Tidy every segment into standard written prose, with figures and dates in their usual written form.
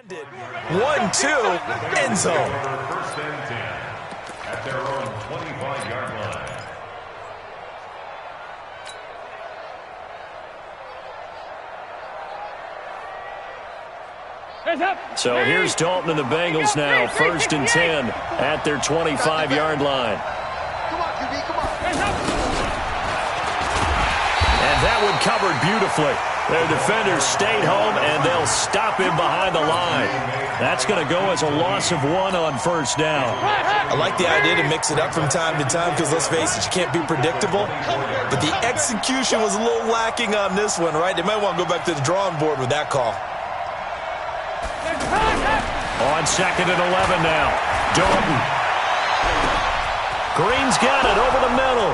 1-2, end zone. First and 10 at their own 25-yard line. So here's Dalton and the Bengals now, first and 10 at their 25-yard line. And that one covered beautifully. Their defenders stayed home, and they'll stop him behind the line. That's going to go as a loss of 1 on first down. I like the idea to mix it up from time to time because, let's face it, you can't be predictable. But the execution was a little lacking on this one, right? They might want to go back to the drawing board with that call. On second and 11 now. Dalton. Green's got it over the middle.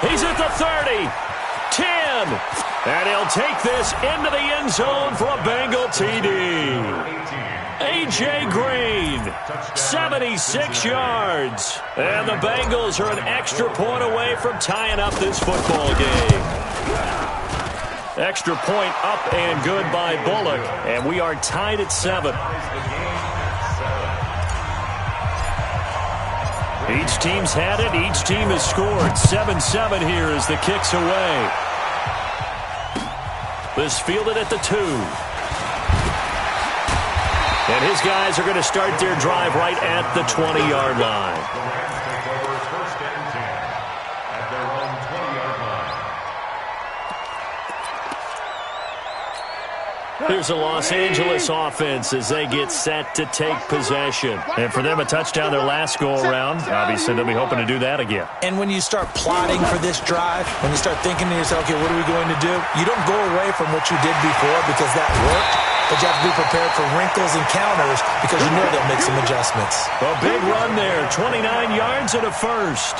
He's at the 30. 10. And he'll take this into the end zone for a Bengal TD. A.J. Green, 76 yards. And the Bengals are an extra point away from tying up this football game. Extra point up and good by Bullock. And we are tied at 7. Each team's had it. Each team has scored. 7-7 here as the kick's away. This fielded at the 2. And his guys are going to start their drive right at the 20-yard line. First and 10 at their own 20-yard line. Here's a Los Angeles offense as they get set to take possession. And for them, a touchdown their last go-around. Obviously, they'll be hoping to do that again. And when you start plotting for this drive, when you start thinking to yourself, okay, what are we going to do? You don't go away from what you did before because that worked. But you have to be prepared for wrinkles and counters because you know they'll make some adjustments. A big run there, 29 yards and a first.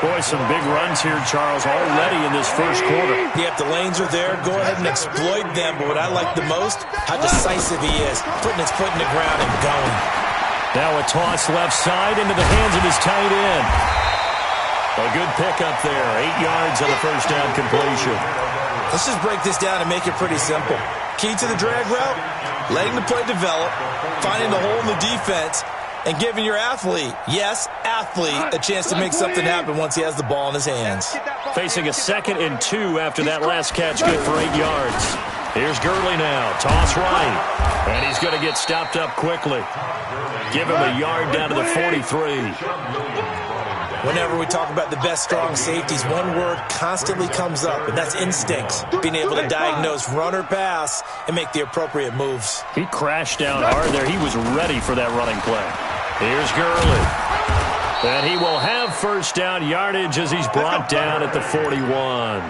Boy, some big runs here, Charles, already in this first quarter. Yep, the lanes are there. Go ahead and exploit them. But what I like the most, how decisive he is, putting his foot in the ground and going. Now a toss left side into the hands of his tight end. A good pickup there, 8 yards on the first down completion. Let's just break this down and make it pretty simple. Key to the drag route, letting the play develop, finding the hole in the defense, and giving your athlete, yes, athlete, a chance to make something happen once he has the ball in his hands. Facing a 2nd and 2 after that last catch, good for 8 yards. Here's Gurley now, toss right, and he's going to get stopped up quickly. Give him a yard down to the 43. Whenever we talk about the best strong safeties, one word constantly comes up, and that's instincts. Being able to diagnose run or pass and make the appropriate moves. He crashed down hard there. He was ready for that running play. Here's Gurley. And he will have first down yardage as he's brought down at the 41.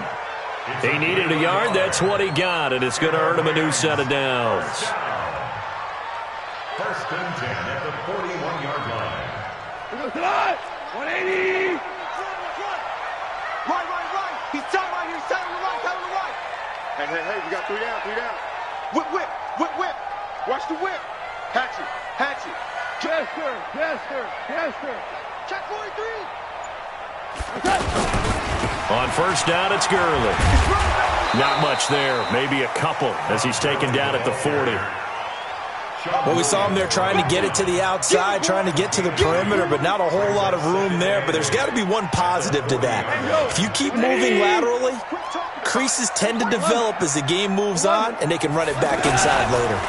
He needed a yard. That's what he got, and it's going to earn him a new set of downs. First and 10 at the 41-yard line. 180! Right. He's tight right here. He's tight on the right. Hey, we got 3 down. Whip. Watch the whip. Hatch it. Chester. Check 43. On first down, it's Gurley. Not much there. Maybe a couple as he's taken down at the 40. Well, we saw him there trying to get it to the outside, trying to get to the perimeter, but not a whole lot of room there. But there's got to be one positive to that. If you keep moving laterally, creases tend to develop as the game moves on, and they can run it back inside later.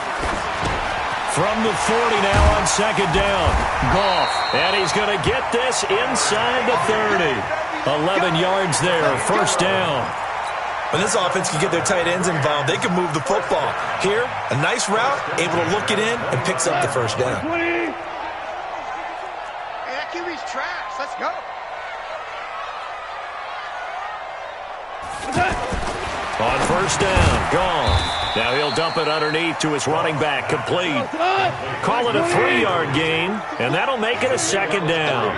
From the 40 now on second down. Goff, and he's going to get this inside the 30. 11 yards there, first down. When this offense can get their tight ends involved, they can move the football. Here, a nice route, able to look it in, and picks up the first down. Hey, that QB's trash. Let's go. On first down, gone. Now he'll dump it underneath to his running back, complete. Call it a 3-yard gain, and that'll make it a second down.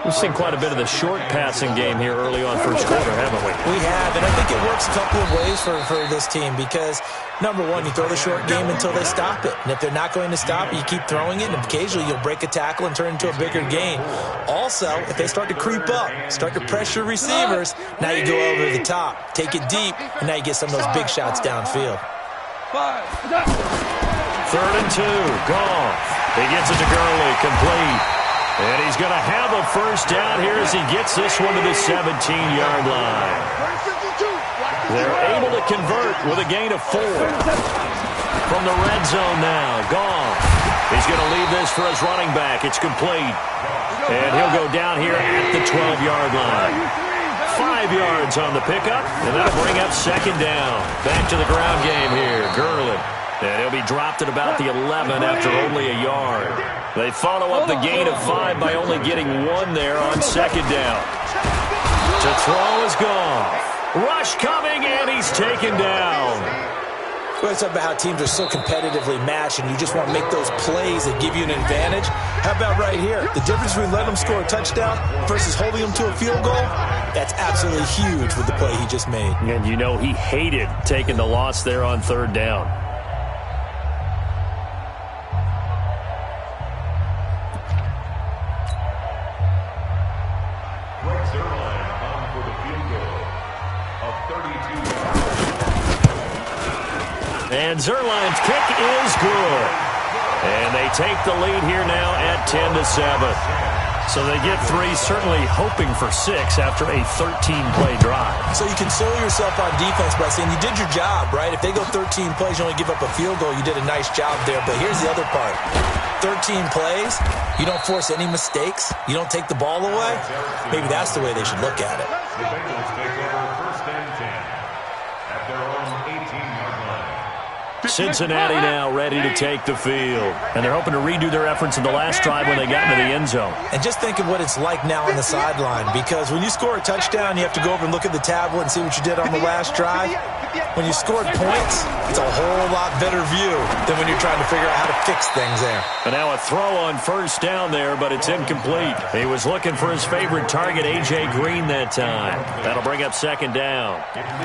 We've seen quite a bit of the short passing game here early on first quarter, haven't we? We have, and I think it works a couple of ways for this team because, number one, you throw the short game until they stop it. And if they're not going to stop it, you keep throwing it, and occasionally you'll break a tackle and turn it into a bigger gain. Also, if they start to creep up, start to pressure receivers, now you go over the top, take it deep, and now you get some of those big shots downfield. 3rd and 2. Goff. He gets it to Gurley. Complete. And he's going to have a first down here as he gets this one to the 17-yard line. They're able to convert with a gain of 4. From the red zone now. Goff. He's going to leave this for his running back. It's complete. And he'll go down here at the 12-yard line. 5 yards on the pickup, and that'll bring up 2nd down. Back to the ground game here. Gurley. And he'll be dropped at about the 11 after only a yard. They follow up the gain of 5 by only getting 1 there on 2nd down. To throw is Goff. Rush coming, and he's taken down. Well, it's about how teams are so competitively matched, and you just want to make those plays that give you an advantage. How about right here? The difference between letting them score a touchdown versus holding them to a field goal, that's absolutely huge with the play he just made. And you know he hated taking the loss there on 3rd down. And Zerline's kick is good. And they take the lead here now at 10-7. So they get 3, certainly hoping for 6 after a 13-play drive. So you console yourself on defense by saying you did your job, right? If they go 13 plays, you only give up a field goal, you did a nice job there. But here's the other part. 13 plays, you don't force any mistakes, you don't take the ball away. Maybe that's the way they should look at it. The Bengals take over 1st and 10 at their own 18-yard line. Cincinnati now ready to take the field. And they're hoping to redo their efforts in the last drive when they got into the end zone. And just think of what it's like now on the sideline, because when you score a touchdown, you have to go over and look at the tablet and see what you did on the last drive. When you scored points, it's a whole lot better view than when you're trying to figure out how to fix things there. And now a throw on 1st down there, but it's incomplete. He was looking for his favorite target, A.J. Green, that time. That'll bring up 2nd down.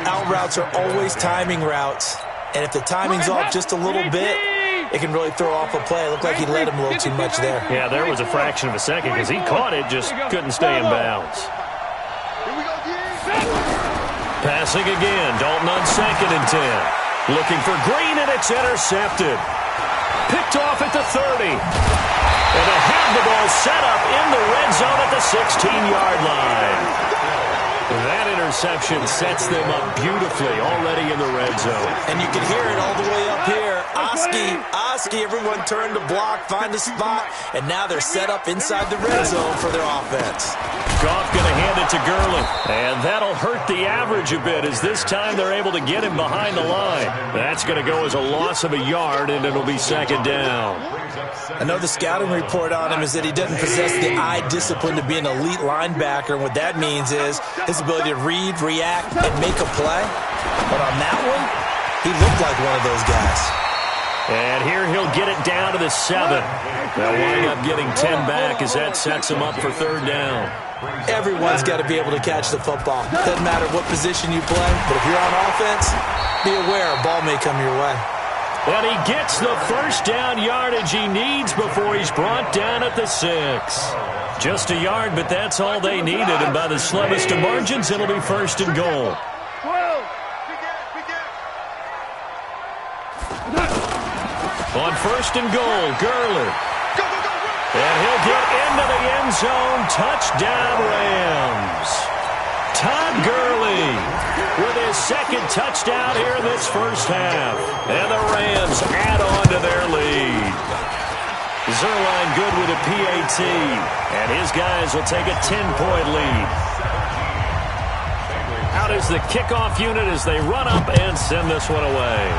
Out routes are always timing routes. And if the timing's off just a little bit, it can really throw off a play. It looked like he let him a little too much there. Yeah, there was a fraction of a second because he caught it, just couldn't stay in bounds. Passing again, Dalton on 2nd and 10. Looking for Green, and it's intercepted. Picked off at the 30. And they have the ball set up in the red zone at the 16-yard line. That interception sets them up beautifully already in the red zone. And you can hear it all the way up here. Oski, everyone turned to block, find a spot, and now they're set up inside the red zone for their offense. Goff going to hand it to Gurley. And that'll hurt the average a bit as this time they're able to get him behind the line. That's going to go as a loss of a yard, and it'll be 2nd down. I know the scouting report on him is that he doesn't possess the eye discipline to be an elite linebacker. And what that means is his ability to read, react, and make a play. But on that one, he looked like one of those guys. And here he'll get it down to the 7. They'll wind up getting 10 back as that sets him up for 3rd down. Everyone's got to be able to catch the football. Doesn't matter what position you play, but if you're on offense, be aware a ball may come your way. And he gets the 1st down yardage he needs before he's brought down at the 6. Just a yard, but that's all they needed. And by the slimmest of margins, it'll be 1st and goal. On 1st and goal, Gurley. And he'll get into the end zone. Touchdown, Rams. Todd Gurley with his 2nd touchdown here in this 1st half. And the Rams add on to their lead. Zerline good with a PAT. And his guys will take a 10-point lead. Out is the kickoff unit as they run up and send this one away.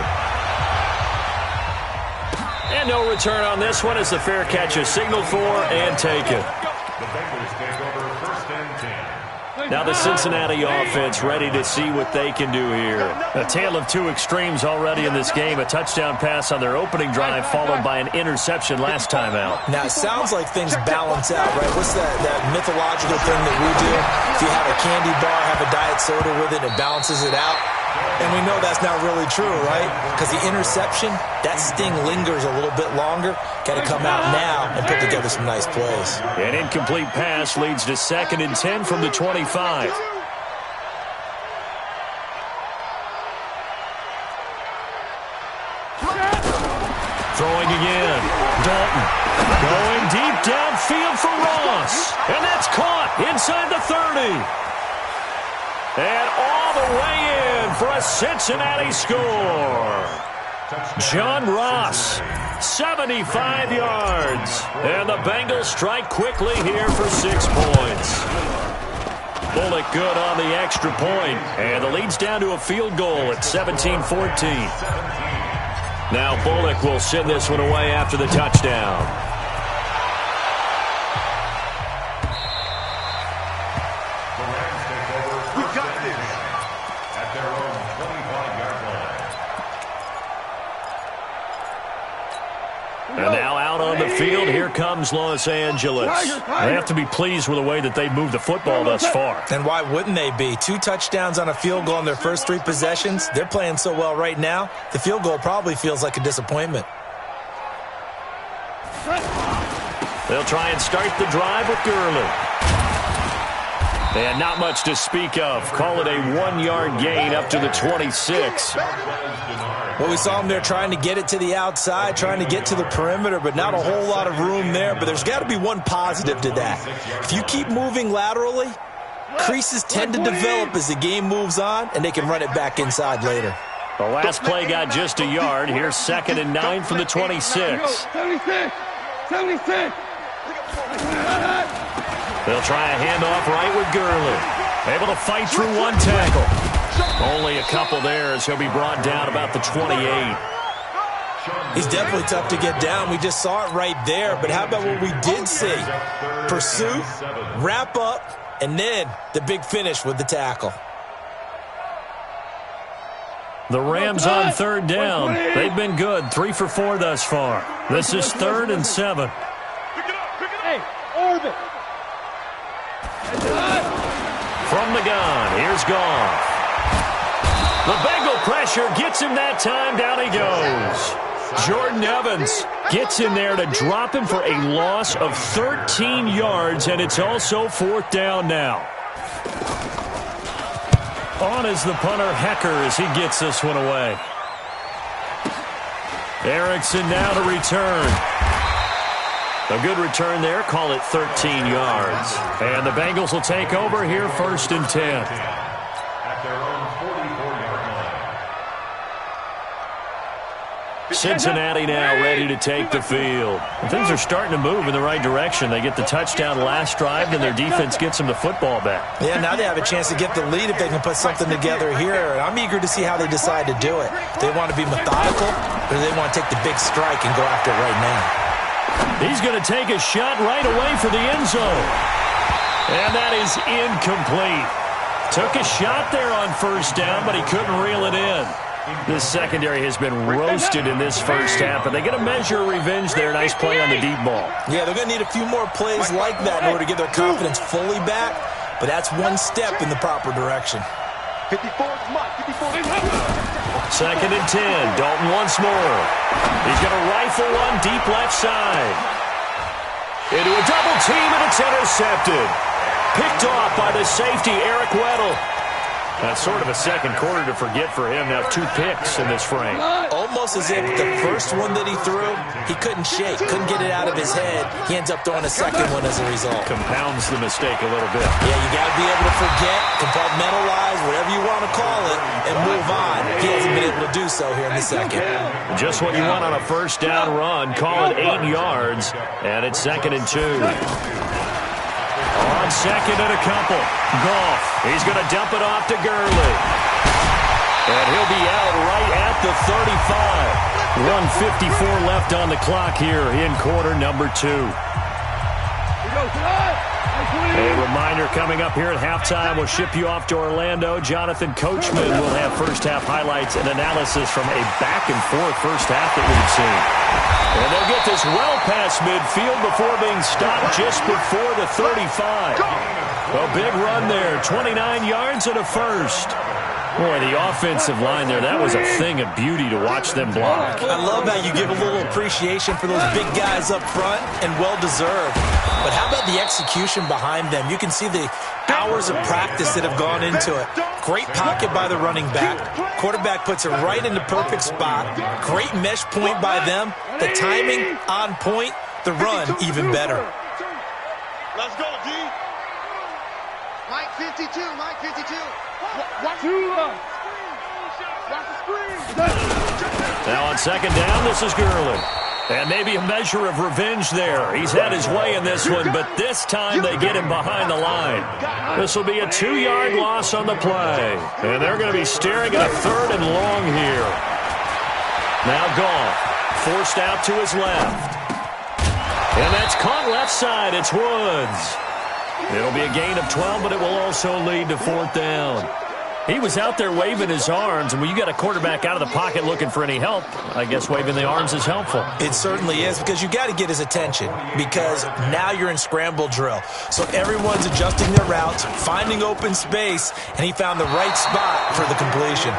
And no return on this one as the fair catch is signaled for and taken. The Bengals take over 1st and 10. Now the Cincinnati offense ready to see what they can do here. A tale of 2 extremes already in this game. A touchdown pass on their opening drive followed by an interception last time out. Now it sounds like things balance out, right? What's that mythological thing that we do? If you have a candy bar, have a diet soda with it, it balances it out. And we know that's not really true, right? Because the interception, that sting lingers a little bit longer. Got to come out now and put together some nice plays. An incomplete pass leads to 2nd and 10 from the 25. Throwing again. Dalton going deep downfield for Ross. And that's caught inside the 30. And all the way in for a Cincinnati score. John Ross, 75 yards. And the Bengals strike quickly here for 6 points. Bullock good on the extra point. And the lead's down to a field goal at 17-14. Now Bullock will send this one away after the touchdown. The Rams take over. We got this. At their own 25-yard line. And now out on the field, here comes Los Angeles. They have to be pleased with the way that they've moved the football thus far. And why wouldn't they be? 2 touchdowns on a field goal in their first 3 possessions. They're playing so well right now, the field goal probably feels like a disappointment. They'll try and start the drive with Gurley. And not much to speak of. Call it a 1-yard gain up to the 26. Well, we saw them there trying to get it to the outside, trying to get to the perimeter, but not a whole lot of room there. But there's got to be one positive to that. If you keep moving laterally, creases tend to develop as the game moves on, and they can run it back inside later. The last play got just a yard. Here's 2nd and 9 from the 26. 76. They'll try a handoff right with Gurley. Able to fight through 1 tackle. Only a couple there as he'll be brought down about the 28. He's definitely tough to get down. We just saw it right there. But how about what we did see? Pursuit, wrap up, and then the big finish with the tackle. The Rams on 3rd down. They've been good. 3 for 4 thus far. This is 3rd and 7. Hey, orbit. From the gun, here's Goff. The Bengal pressure gets him that time. Down he goes. Jordan Evans gets in there to drop him for a loss of 13 yards, and it's also 4th down now. On is the punter, Hecker, as he gets this one away. Erickson now to return. A good return there. Call it 13 yards. And the Bengals will take over here 1st and 10. At their own 44-yard line. Cincinnati now ready to take the field. And things are starting to move in the right direction. They get the touchdown last drive, and their defense gets them the football back. Yeah, now they have a chance to get the lead if they can put something together here. I'm eager to see how they decide to do it. They want to be methodical, or do they want to take the big strike and go after it right now? He's going to take a shot right away for the end zone. And that is incomplete. Took a shot there on 1st down, but he couldn't reel it in. This secondary has been roasted in this first half, but they get a measure of revenge there. Nice play on the deep ball. Yeah, they're going to need a few more plays like that in order to get their confidence fully back, but that's one step in the proper direction. 54 is Mike. 54 is 2nd and 10. Dalton once more. He's going to rifle one deep left side. Into a double team, and it's intercepted. Picked off by the safety, Eric Weddle. That's sort of a second quarter to forget for him. Now 2 picks in this frame. Almost as if the first one that he threw, he couldn't shake, couldn't get it out of his head. He ends up throwing a second one as a result. Compounds the mistake a little bit. Yeah, you got to be able to forget, compartmentalize, whatever you want to call it, and move on. He hasn't been able to do so here in the second. Just what you want on a 1st down run. Call it 8 yards, and it's 2nd and 2. On 2nd and a couple. Goff. He's going to dump it off to Gurley. And he'll be out right at the 35. 1:54 left on the clock here in quarter number 2. A reminder coming up here at halftime. We'll ship you off to Orlando. Jonathan Coachman will have first half highlights and analysis from a back-and-forth first half that we've seen. And they'll get this well past midfield before being stopped just before the 35. A big run there. 29 yards and a first. Boy, the offensive line there, that was a thing of beauty to watch them block. I love how you give a little appreciation for those big guys up front, and well-deserved. But how about the execution behind them? You can see the hours of practice that have gone into it. Great pocket by the running back. Quarterback puts it right in the perfect spot. Great mesh point by them. The timing on point. The run even better. Let's go, D. Mike 52, Mike 52. Watch the screen. Now on second down, this is Gurley. And maybe a measure of revenge there. He's had his way in this one, but this time they get him behind the line. This will be a 2-yard loss on the play. And they're going to be staring at a 3rd and long here. Now Goff, forced out to his left. And that's caught left side. It's Woods. It'll be a gain of 12, but it will also lead to 4th down. He was out there waving his arms, and when you got a quarterback out of the pocket looking for any help, I guess waving the arms is helpful. It certainly is, because you got to get his attention, because now you're in scramble drill. So everyone's adjusting their routes, finding open space, and he found the right spot for the completion.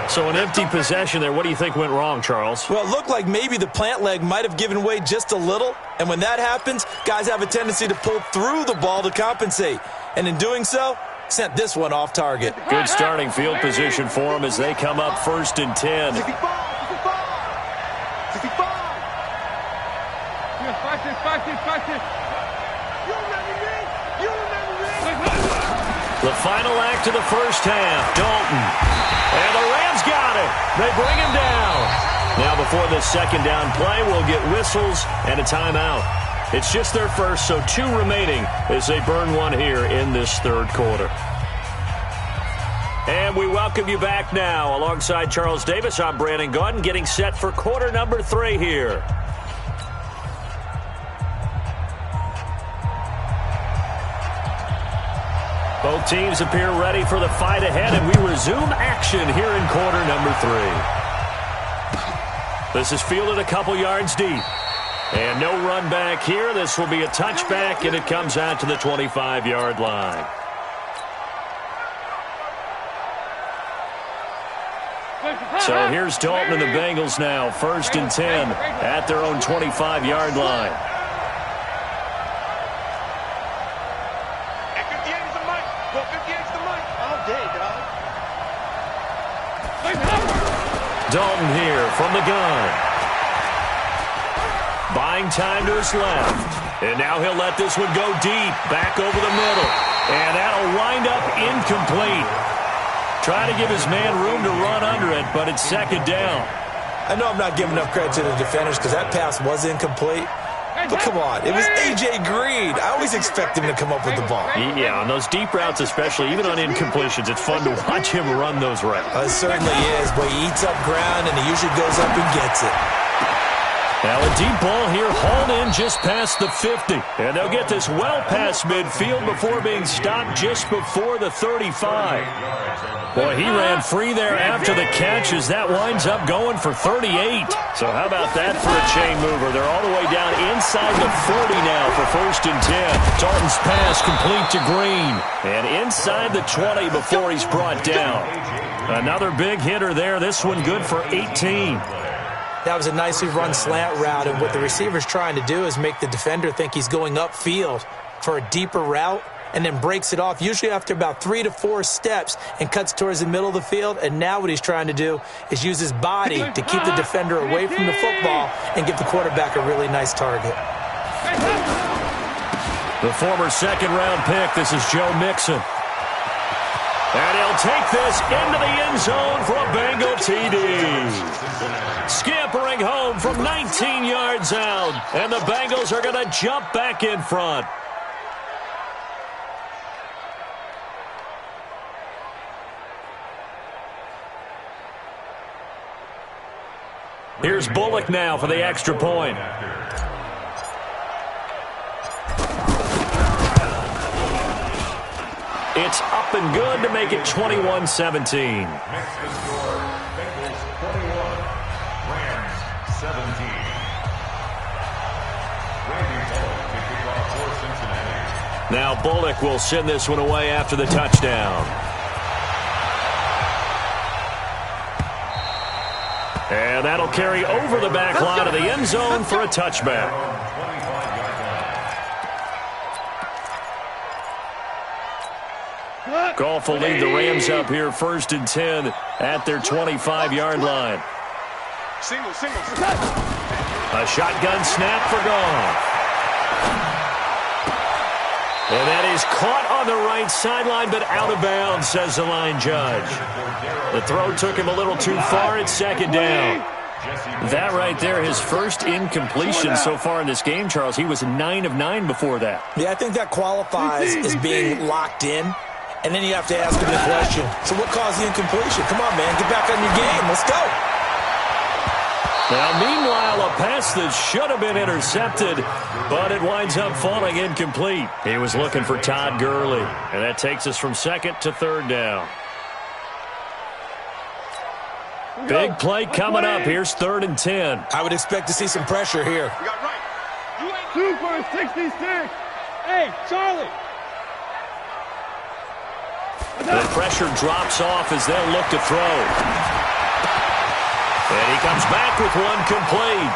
So an empty possession there. What do you think went wrong, Charles? Well, it looked like maybe the plant leg might have given way just a little, and when that happens, guys have a tendency to pull through the ball to compensate. And in doing so, sent this one off target. Good starting field position for them as they come up 1st and 10. 65. The final act of the first half, Dalton. And the Rams got it. They bring him down. Now before the second down play, we'll get whistles and a timeout. It's just their first, so 2 remaining as they burn one here in this 3rd quarter. And we welcome you back now. Alongside Charles Davis, I'm Brandon Gaudin, getting set for quarter number 3 here. Both teams appear ready for the fight ahead, and we resume action here in quarter number 3. This is fielded a couple yards deep. And no run back here. This will be a touchback, and it comes out to the 25-yard line. So here's Dalton and the Bengals now, 1st and 10 at their own 25-yard line. At 58 is the mic. Well, 58 is the mic. All day, dog. Dalton here from the gun. Buying time to his left. And now he'll let this one go deep, back over the middle. And that'll wind up incomplete. Trying to give his man room to run under it, but it's second down. I know I'm not giving enough credit to the defenders because that pass was incomplete. But come on, it was A.J. Green. I always expect him to come up with the ball. Yeah, on those deep routes especially, even on incompletions, it's fun to watch him run those routes. It certainly is, but he eats up ground and he usually goes up and gets it. Now a deep ball here hauled in just past the 50. And they'll get this well past midfield before being stopped just before the 35. Boy, he ran free there after the catch as that winds up going for 38. So how about that for a chain mover? They're all the way down inside the 40 now for 1st and 10. Dalton's pass complete to Green. And inside the 20 before he's brought down. Another big hitter there. This one good for 18. That was a nicely run slant route, and what the receiver's trying to do is make the defender think he's going upfield for a deeper route and then breaks it off, usually after about 3 to 4 steps, and cuts towards the middle of the field. And now what he's trying to do is use his body to keep the defender away from the football and give the quarterback a really nice target. The former second-round pick, this is Joe Mixon. And he'll take this into the end zone for a Bengal TD. Scampering home from 19 yards out. And the Bengals are going to jump back in front. Here's Bullock now for the extra point. It's up and good to make it 21-17. Next to score, Bengals 21, Rams 17. Randy Bullock to kick off for Cincinnati. Now Bullock will send this one away after the touchdown. And that'll carry over the back line of the end zone for a touchback. Goff will lead the Rams up here 1st and 10 at their 25-yard line. Single. A shotgun snap for Goff. And that is caught on the right sideline, but out of bounds, says the line judge. The throw took him a little too far. It's 2nd down. That right there, his first incompletion so far in this game, Charles. He was 9 of 9 before that. Yeah, I think that qualifies as being locked in. And then you have to ask him the question, so what caused the incompletion? Come on, man, get back on your game. Let's go. Now, meanwhile, a pass that should have been intercepted, but it winds up falling incomplete. He was looking for Todd Gurley, and that takes us from 2nd to 3rd down. Big play coming up. Here's 3rd and 10. I would expect to see some pressure here. You got right. You ain't 2 for 66. Hey, Charlie. The pressure drops off as they'll look to throw. And he comes back with one complete.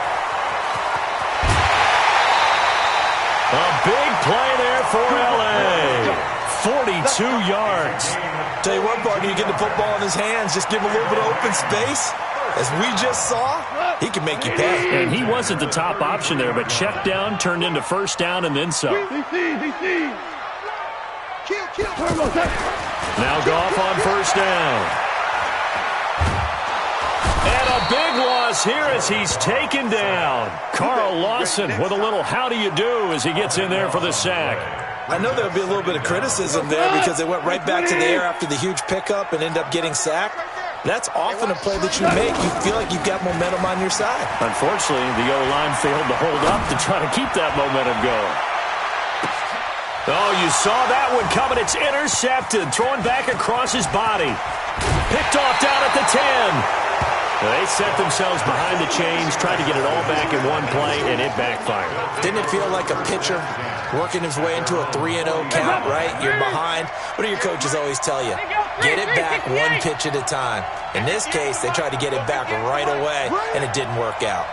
A big play there for L.A. 42 yards. Tell you what, partner, you get the football in his hands, just give him a little bit of open space. As we just saw, he can make you pay. And he wasn't the top option there, but check down turned into 1st down and then some. Now Goff on 1st down. And a big loss here as he's taken down. Carl Lawson with a little how do you do as he gets in there for the sack. I know there'll be a little bit of criticism there because they went right back to the air after the huge pickup and end up getting sacked. That's often a play that you make. You feel like you've got momentum on your side. Unfortunately, the O-line failed to hold up to try to keep that momentum going. Oh, you saw that one coming. It's intercepted. Throwing back across his body. Picked off down at the 10. They set themselves behind the chains, tried to get it all back in one play, and it backfired. Didn't it feel like a pitcher working his way into a 3-0 count, right? You're behind. What do your coaches always tell you? Get it back one pitch at a time. In this case, they tried to get it back right away, and it didn't work out.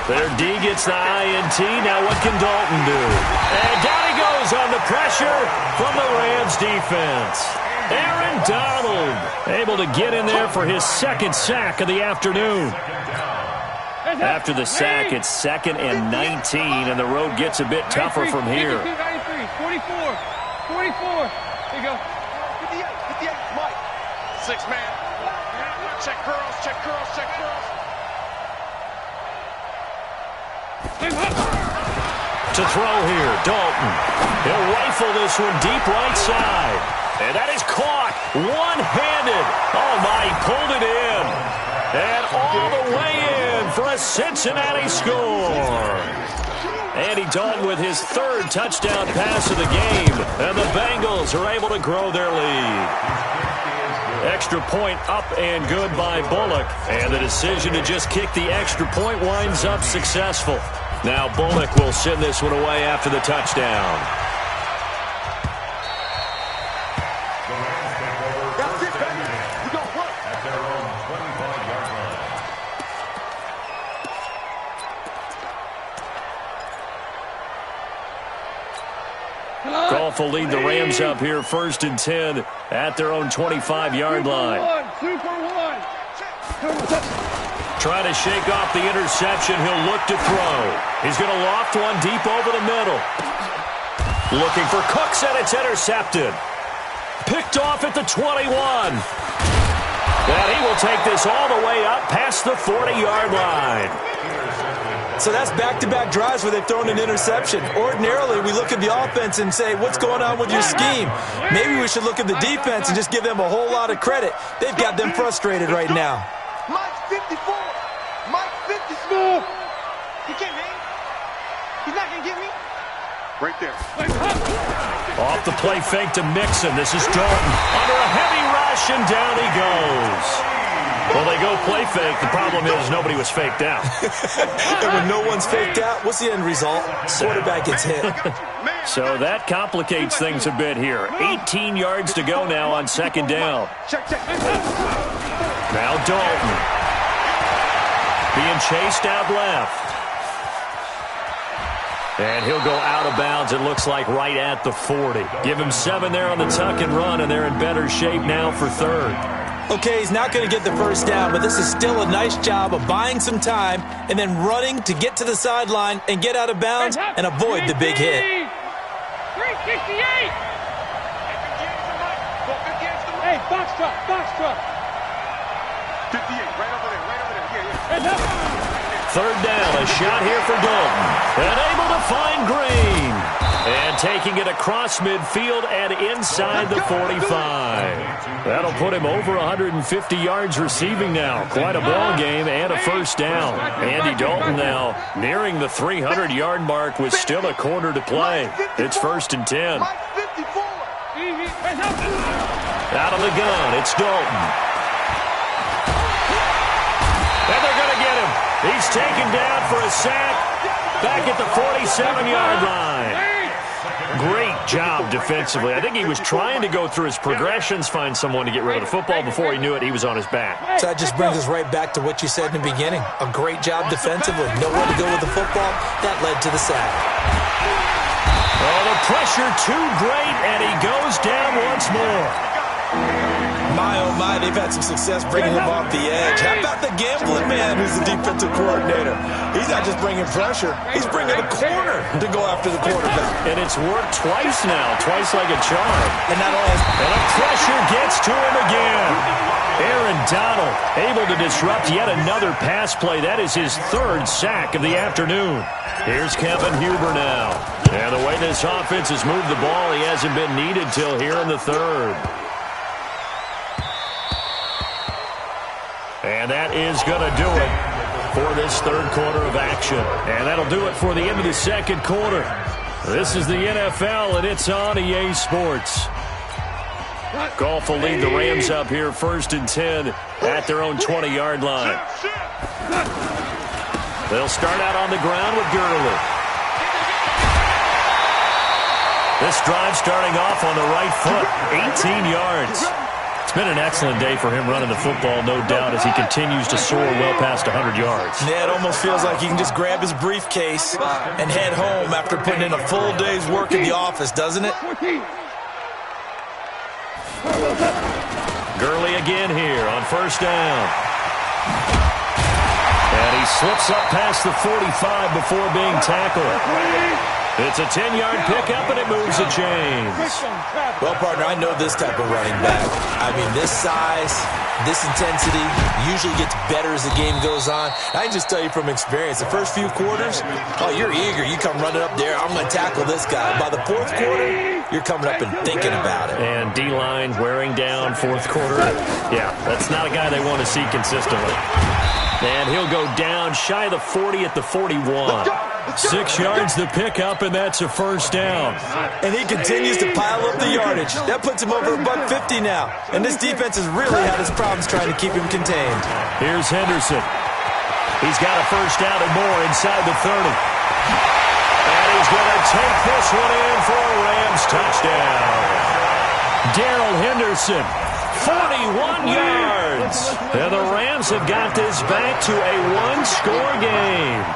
Their D gets the INT. Now what can Dalton do? And down he goes on the pressure from the Rams defense. Aaron Donald able to get in there for his 2nd sack of the afternoon. After the sack, it's 2nd and 19, and the road gets a bit tougher from here. 44. There you go. 58, Mike. 6-man. Check curls, check curls, check curls. To throw here, Dalton. He'll rifle this one deep right side. And that is caught one-handed. Oh, my, he pulled it in. And all the way in for a Cincinnati score. Andy Dalton with his 3rd touchdown pass of the game. And the Bengals are able to grow their lead. Extra point up and good by Bullock. And the decision to just kick the extra point winds up successful. Now Bullock will send this one away after the touchdown. That's it, baby. We gon' work. At their own 25-yard line. Goff will lead the Rams up here 1st and 10 at their own 25-yard line. 2 for 1. Trying to shake off the interception. He'll look to throw. He's going to loft one deep over the middle. Looking for Cooks, and it's intercepted. Picked off at the 21. And he will take this all the way up past the 40-yard line. So that's back-to-back drives where they've thrown an interception. Ordinarily, we look at the offense and say, what's going on with your scheme? Maybe we should look at the defense and just give them a whole lot of credit. They've got them frustrated right now. Mike 54. Mike 54. He can't hang. He's not going to get me. Right there. Off the play fake to Mixon. This is Dalton under a heavy rush, and down he goes. Well, they go play fake. The problem is nobody was faked out. And when no one's faked out, what's the end result? Quarterback gets hit. So that complicates things a bit here. 18 yards to go now on second down. Now Dalton. Being chased out left. And he'll go out of bounds, it looks like, right at the 40. Give him 7 there on the tuck and run, and they're in better shape now for third. Okay, he's not going to get the first down, but this is still a nice job of buying some time and then running to get to the sideline and get out of bounds and avoid the big hit. 368! Hey, box truck, box truck. 58, right over there, yeah. Third down, a shot here for Dalton. And able to find Green. And taking it across midfield and inside the 45. That'll put him over 150 yards receiving now. Quite a ball game and a first down. Andy Dalton now nearing the 300-yard mark with still a quarter to play. It's 1st and 10. Out of the gun, it's Dalton. And they're going to get him. He's taken down for a sack back at the 47-yard line. Great job defensively. I think he was trying to go through his progressions, find someone to get rid of the football. Before he knew it, he was on his back. So that just brings us right back to what you said in the beginning. A great job defensively. Nowhere to go with the football. That led to the sack. Oh, the pressure too great, and he goes down once more. My, oh my, they've had some success bringing him off the edge. How about the gambling man who's the defensive coordinator? He's not just bringing pressure. He's bringing a corner to go after the quarterback. And it's worked twice now, twice like a charm. And not only... And the pressure gets to him again. Aaron Donald able to disrupt yet another pass play. That is his 3rd sack of the afternoon. Here's Kevin Huber now. And the way this offense has moved the ball, he hasn't been needed till here in the 3rd. And that is going to do it for this 3rd quarter of action. And that'll do it for the end of the 2nd quarter. This is the NFL, and it's on EA Sports. Goff will lead the Rams up here 1st and 10 at their own 20-yard line. They'll start out on the ground with Gurley. This drive starting off on the right foot, 18 yards. It's been an excellent day for him running the football, no doubt, as he continues to soar well past 100 yards. Yeah, it almost feels like he can just grab his briefcase and head home after putting in a full day's work in the office, doesn't it? Gurley again here on 1st down. And he slips up past the 45 before being tackled. It's a 10-yard pickup, and it moves the chains. Well, partner, I know this type of running back. I mean, this size, this intensity usually gets better as the game goes on. I can just tell you from experience, the first few quarters, oh, you're eager. You come running up there, I'm going to tackle this guy. By the 4th quarter, you're coming up and thinking about it. And D-line wearing down 4th quarter. Yeah, that's not a guy they want to see consistently. And he'll go down shy of the 40 at the 41. 6 yards the pickup, and that's a 1st down. And he continues to pile up the yardage. That puts him over $150 now. And this defense has really had its problems trying to keep him contained. Here's Henderson. He's got a 1st down and more inside the 30. And he's going to take this one in for a Rams touchdown. Darrell Henderson, 41 yards. And the Rams have got this back to a 1-score game.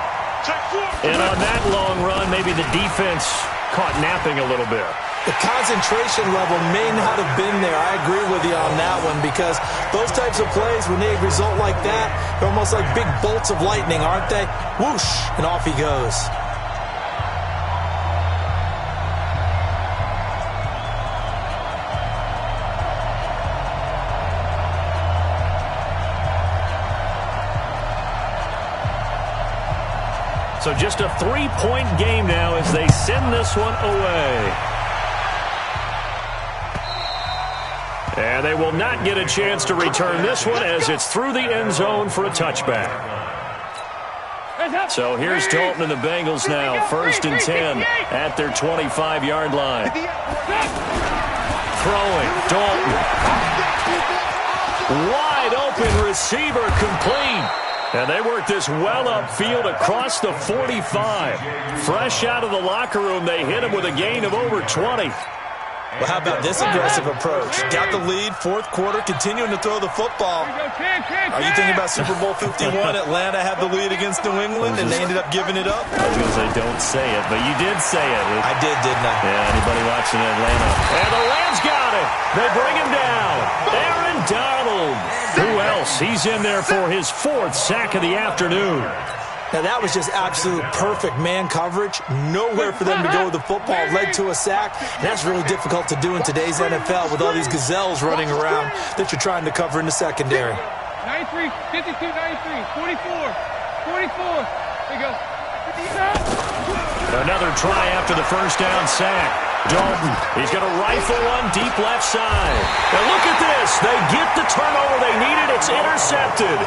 And on that long run, maybe the defense caught napping a little bit. The concentration level may not have been there. I agree with you on that one, because those types of plays, when they result like that, they're almost like big bolts of lightning, aren't they? Whoosh, and off he goes. So just a 3-point game now as they send this one away. And they will not get a chance to return this one as it's through the end zone for a touchback. So here's Dalton and the Bengals now, 1st and 10 at their 25-yard line. Throwing, Dalton. Wide open receiver complete. And they work this well upfield across the 45. Fresh out of the locker room, they hit him with a gain of over 20. Well, how about this aggressive approach? Got the lead, fourth quarter, continuing to throw the football. Are you thinking about Super Bowl 51? Atlanta had the lead against New England, and they ended up giving it up? I was going to say, don't say it, but you did say it. I did, didn't I? Yeah, anybody watching Atlanta? And the Rams got it. They bring him down. Aaron Donald. Who else? He's in there for his fourth sack of the afternoon. Now, that was just absolute perfect man coverage. Nowhere for them to go with the football. Led to a sack. And that's really difficult to do in today's NFL with all these gazelles running around that you're trying to cover in the secondary. 93, 52, 93, 44, 44. There you go. Another try after the first down sack. Dalton, he's going to rifle one deep left side. And look at this. They get the turnover they needed. It's intercepted.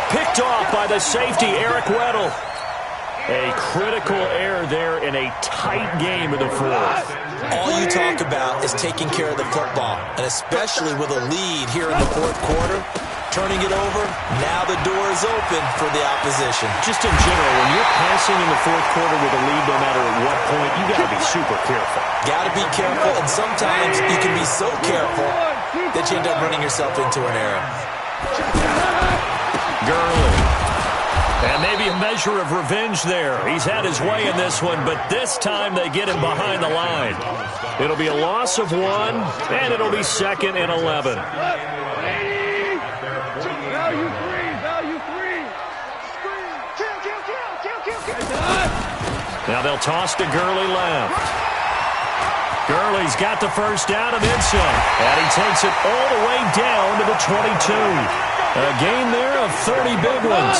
Picked off by the safety, Eric Weddle. A critical error there in a tight game of the fourth. All you talk about is taking care of the football, and especially with a lead here in the fourth quarter. Turning it over, now the door is open for the opposition. Just in general, when you're passing in the fourth quarter with a lead, no matter at what point, you got to be super careful. Got to be careful, and sometimes you can be so careful that you end up running yourself into an error. Gurley. And maybe a measure of revenge there. He's had his way in this one, but this time they get him behind the line. It'll be a loss of 1, and it'll be 2nd and 11. Value three. Now they'll toss to Gurley left. Gurley's got the first down and then some. And he takes it all the way down to the 22. A gain there of 30 big ones.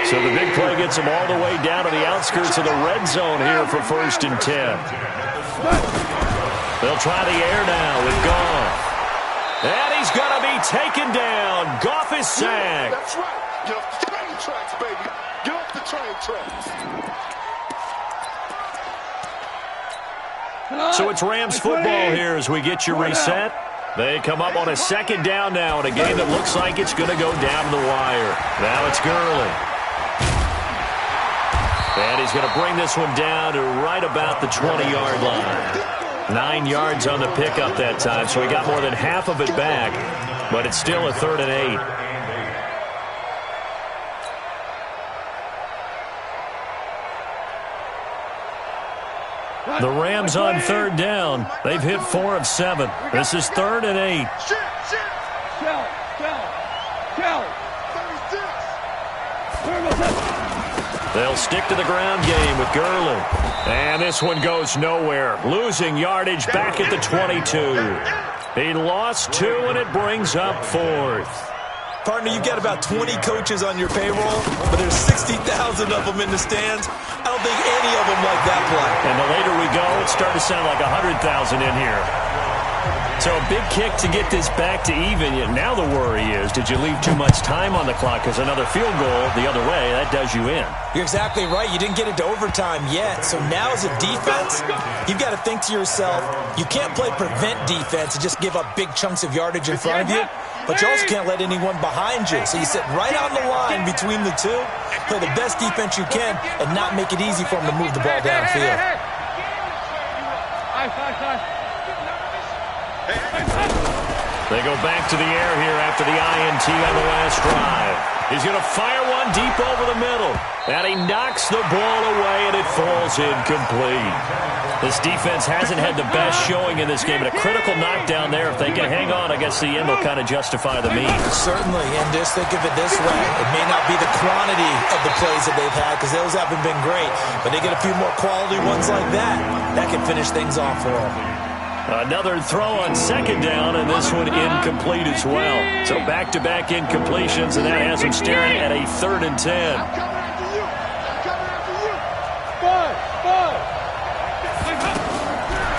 So the big play gets him all the way down to the outskirts of the red zone here for 1st and 10. They'll try the air now with Goff. And he's going to be taken down. Goff is sacked. That's right. Get off the train tracks, baby. Get off the train tracks. So it's Rams football here as we get you reset. They come up on a 2nd down now in a game that looks like it's going to go down to the wire. Now it's Gurley. And he's going to bring this one down to right about the 20-yard line. 9 yards on the pickup that time, so he got more than half of it back, but it's still a 3rd and 8. The Rams on 3rd down. They've hit 4 of 7. This is 3rd and 8. They'll stick to the ground game with Gurley. And this one goes nowhere. Losing yardage back at the 22. He lost 2, and it brings up 4th. Partner, you've got about 20 coaches on your payroll, but there's 60,000 of them in the stands. I don't think any of them like that play. And the later we go, it's starting to sound like 100,000 in here. So a big kick to get this back to even. Now the worry is, did you leave too much time on the clock? Because another field goal the other way, that does you in. You're exactly right. You didn't get into overtime yet. So now as a defense, you've got to think to yourself, you can't play prevent defense and just give up big chunks of yardage in front of you. But you also can't let anyone behind you. So you sit right on the line between the two, play the best defense you can, and not make it easy for them to move the ball downfield. They go back to the air here after the INT on the last drive. He's going to fire one deep over the middle. And he knocks the ball away, and it falls incomplete. This defense hasn't had the best showing in this game, but a critical knockdown there. If they can hang on, I guess the end will kind of justify the means. Certainly, and just think of it this way. It may not be the quantity of the plays that they've had, because those haven't been great, but they get a few more quality ones like that. That can finish things off for them. Another throw on 2nd down, and this one incomplete as well. So back-to-back incompletions, and that has him staring at a 3rd and 10.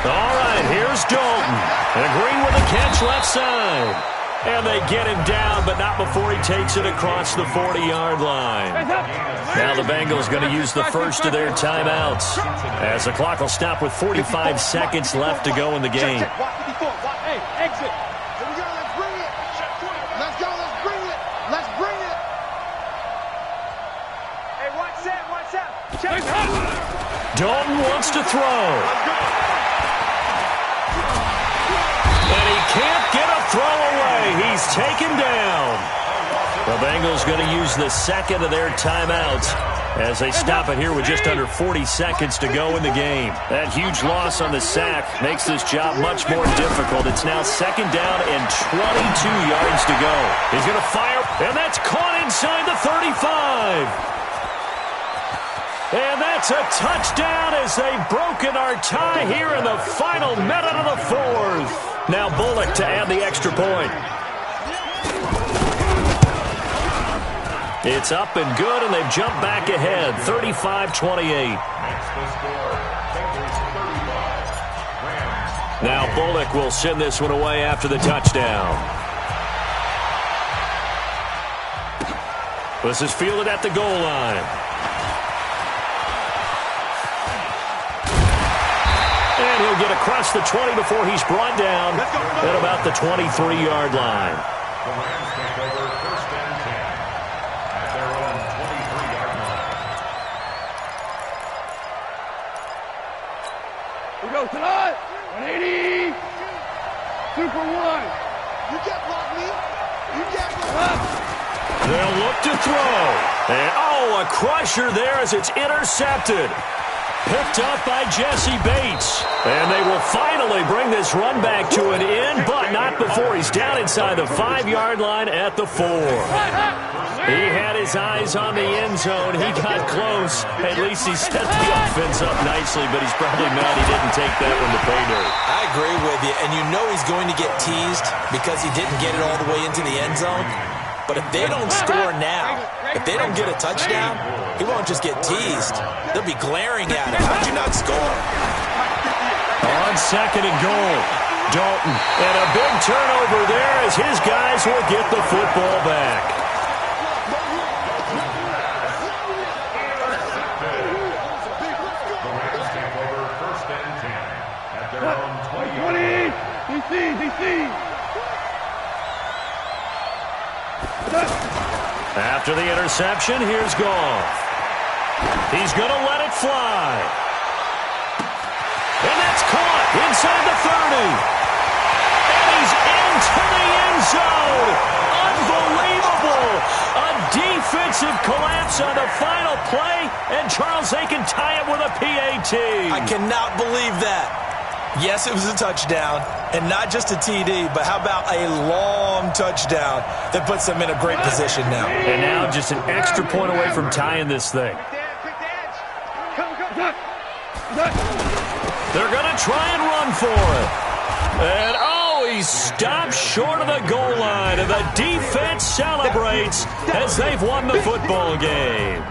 All right, here's Dalton. And Green with a catch left side. And they get him down, but not before he takes it across the 40-yard line. Now the Bengals going to use the first of their timeouts, as the clock will stop with 45 seconds left to go in the game. Hey, exit. Here we go. Let's bring it. Let's go. Dalton wants to throw. And he can't get a throw away. He's taken down. The Bengals going to use the second of their timeouts as they stop it here with just under 40 seconds to go in the game. That huge loss on the sack makes this job much more difficult. It's now second down and 22 yards to go. He's going to fire, and that's caught inside the 35. And that's a touchdown as they've broken our tie here in the final minute of the fourth. Now Bullock to add the extra point. It's up and good, and they've jumped back ahead, 35-28. Now Bullock will send this one away after the touchdown. This is fielded at the goal line. And he'll get across the 20 before he's brought down at about the 23-yard line. The Rams take over first and 10 at their own 23-yard line. We go tonight. 180. 2 for 1. You can't block me. You can't block me. They'll look to throw. And, a crusher there as it's intercepted. Picked up by Jesse Bates. And they will finally bring this run back to an end, but not before he's down inside the 5-yard line at the 4. He had his eyes on the end zone. He got close. At least he set the offense up nicely, but he's probably mad he didn't take that one to pay dirt. I agree with you, and you know he's going to get teased because he didn't get it all the way into the end zone. But if they don't score now, if they don't get a touchdown, he won't just get teased. They'll be glaring at him. How'd you not score? On second and goal, Dalton. And a big turnover there as his guys will get the football back. The Rams take over first and 10 at their own 20. 20-yard line. DC. After the interception, here's Goff. He's going to let it fly. And that's caught inside the 30. And he's into the end zone. Unbelievable. A defensive collapse on the final play. And Charles, they can tie it with a PAT. I cannot believe that. Yes, it was a touchdown, and not just a TD, but how about a long touchdown that puts them in a great position now. And now just an extra point away from tying this thing. They're going to try and run for it. And, he stopped short of the goal line, and the defense celebrates as they've won the football game.